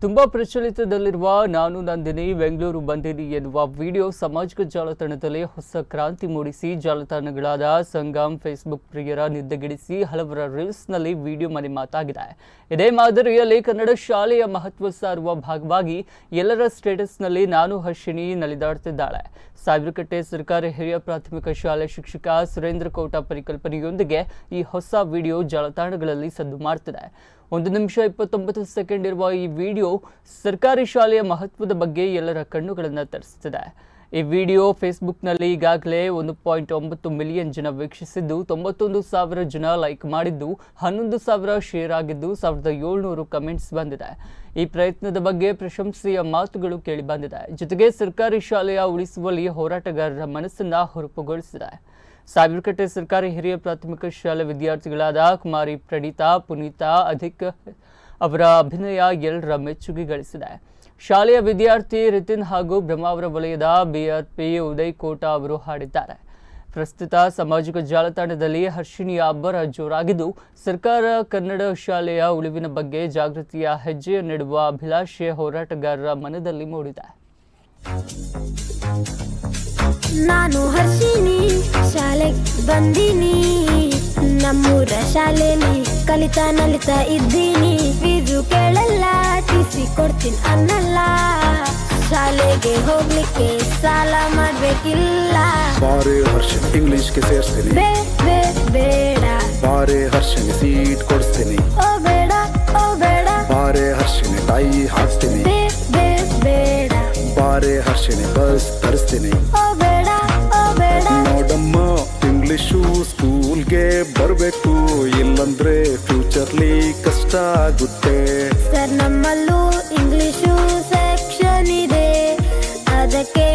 ತುಂಬಾ ಪ್ರಚಲಿತದಲ್ಲಿರುವ ನಾನು ನಂದಿನಿ ಬೆಂಗಳೂರು ಬಂದಿನಿ ಎನ್ನುವ ವಿಡಿಯೋ ಸಾಮಾಜಿಕ ಜಾಲತಾಣದಲ್ಲಿ ಹೊಸ ಕ್ರಾಂತಿ ಮೂಡಿಸಿ ಜಾಲತಾಣಗಳಾದ ಸಂಗಮ್ ಫೇಸ್ಬುಕ್ ಪ್ರಿಯರ ನಿದ್ದೆಗೆಡಿಸಿ ಹಲವರ ರೀಲ್ಸ್ನಲ್ಲಿ ವಿಡಿಯೋ ಮನೆ ಮಾತಾಗಿದೆ. ಇದೇ ಮಾದರಿಯಲ್ಲಿ ಕನ್ನಡ ಶಾಲೆಯ ಮಹತ್ವ ಸಾರುವ ಭಾಗವಾಗಿ ಎಲ್ಲರ ಸ್ಟೇಟಸ್ನಲ್ಲಿ ನಾನು ಹರ್ಷಿಣಿ ನಲಿದಾಡ್ತಿದ್ದಾಳೆ. ಸಾವಿರಕಟ್ಟೆ ಸರ್ಕಾರಿ ಹಿರಿಯ ಪ್ರಾಥಮಿಕ ಶಾಲೆ ಶಿಕ್ಷಕ ಸುರೇಂದ್ರ ಕೋಟ ಪರಿಕಲ್ಪನೆಯೊಂದಿಗೆ ಈ ಹೊಸ ವಿಡಿಯೋ ಜಾಲತಾಣಗಳಲ್ಲಿ ಸದ್ದು ಮಾಡ್ತಿದೆ. 1 ನಿಮಿಷ 29 ಸೆಕೆಂಡ್ ಇರುವ ಈ ವಿಡಿಯೋ ಸರ್ಕಾರಿ ಶಾಲೆಯ ಮಹತ್ವದ ಬಗ್ಗೆ ಎಲ್ಲರ ಕಣ್ಣುಗಳನ್ನು ತರಿಸುತ್ತಿದೆ. ಈ ವಿಡಿಯೋ ಫೇಸ್ಬುಕ್ನಲ್ಲಿ ಈಗಾಗಲೇ 1.9 ಮಿಲಿಯನ್ ಜನ ವೀಕ್ಷಿಸಿದ್ದು, 91,000 ಜನ ಲೈಕ್ ಮಾಡಿದ್ದು, 11,000 ಶೇರ್ ಆಗಿದ್ದು, 1,700 ಕಮೆಂಟ್ಸ್ ಬಂದಿದೆ. ಈ ಪ್ರಯತ್ನದ ಬಗ್ಗೆ ಪ್ರಶಂಸೆಯ ಮಾತುಗಳು ಕೇಳಿ ಬಂದಿದೆ. ಜೊತೆಗೆ ಸರ್ಕಾರಿ ಶಾಲೆಯ ಉಳಿಸುವಲ್ಲಿ ಹೋರಾಟಗಾರರ ಮನಸ್ಸನ್ನ ಹುರುಪುಗೊಳಿಸಿದೆ. ಸಾವಿರಕಟ್ಟೆ ಸರ್ಕಾರಿ ಹಿರಿಯ ಪ್ರಾಥಮಿಕ ಶಾಲೆ ವಿದ್ಯಾರ್ಥಿಗಳಾದ ಕುಮಾರಿ ಪ್ರಣೀತಾ, ಪುನೀತಾ, ಅಧಿಕ್ ಅವರ ಅಭಿನಯ ಎಲ್ಲರ ಮೆಚ್ಚುಗೆ ಗಳಿಸಿದೆ. ಶಾಲೆಯ ವಿದ್ಯಾರ್ಥಿ ರಿತಿನ್ ಹಾಗೂ ಬ್ರಹ್ಮಾವರ ವಲಯದ ಬಿಆರ್ಪಿ ಉದಯ್ ಕೋಟಾ ಅವರು ಹಾಡಿದ್ದಾರೆ. ಪ್ರಸ್ತುತ ಸಾಮಾಜಿಕ ಜಾಲತಾಣದಲ್ಲಿ ಹರ್ಷಿಣಿಯ ಅಬ್ಬರ ಜೋರಾಗಿದ್ದು, ಸರ್ಕಾರ ಕನ್ನಡ ಶಾಲೆಯ ಉಳಿವಿನ ಬಗ್ಗೆ ಜಾಗೃತಿಯ ಹೆಜ್ಜೆಯನ್ನಿಡುವ ಅಭಿಲಾಷೆ ಹೋರಾಟಗಾರರ ಮನದಲ್ಲಿ ಮೂಡಿದೆ. ನಾನು ಹರ್ಷಿಣಿ ಶಾಲೆಗೆ ಬಂದೀನಿ, ನಮ್ಮೂರ ಶಾಲೆಯಲ್ಲಿ ಕಲಿತಾ ನಲಿತಾ ಇದ್ದೀನಿ. ಫೀಸು ಕೇಳಲ್ಲ, ಟಿಸಿ ಕೊಡ್ತೀನಿ ಅನ್ನಲ್ಲ, ಶಾಲೆಗೆ ಹೋಗ್ಲಿಕ್ಕೆ ಸಾಲ ಮಾಡ್ಬೇಕಿಲ್ಲ. ಬಾರೆ ಹರ್ಷಿಣಿ ಇಂಗ್ಲಿಷ್ಗೆ ಸೇರಿಸ್ತೀನಿ, ಬೇಡ ಬಾರೆ ಹರ್ಷಿಣಿ ಸೀಟ್ ಕೊಡಿಸ್ತೀನಿ, ಓ ಬೇಡ ಓ ಬೇಡ. ಬಾರೆ ಹರ್ಷಿಣಿ ತಾಯಿ ಹಾಕ್ತೀನಿ, ಬೇಡ ಬಾರೆ ಹರ್ಷಿಣಿ ಬಸ್ ತರಿಸ್ತೀನಿ. ಓ ಬೇಡ ಓ ಬೇಡ. ನೋಡಮ್ಮ ಇಂಗ್ಲಿಷು ಸ್ಕೂಲ್ಗೆ ಬರಬೇಕು, ಇಲ್ಲಂದ್ರೆ ಫ್ಯೂಚರ್ಲಿ ಕಷ್ಟ ಆಗುತ್ತೆ. ಸರ್ ನಮ್ಮಲ್ಲೂ ಇಂಗ್ಲಿಷು ಸೆಕ್ಷನ್ ಇದೆ, ಅದಕ್ಕೆ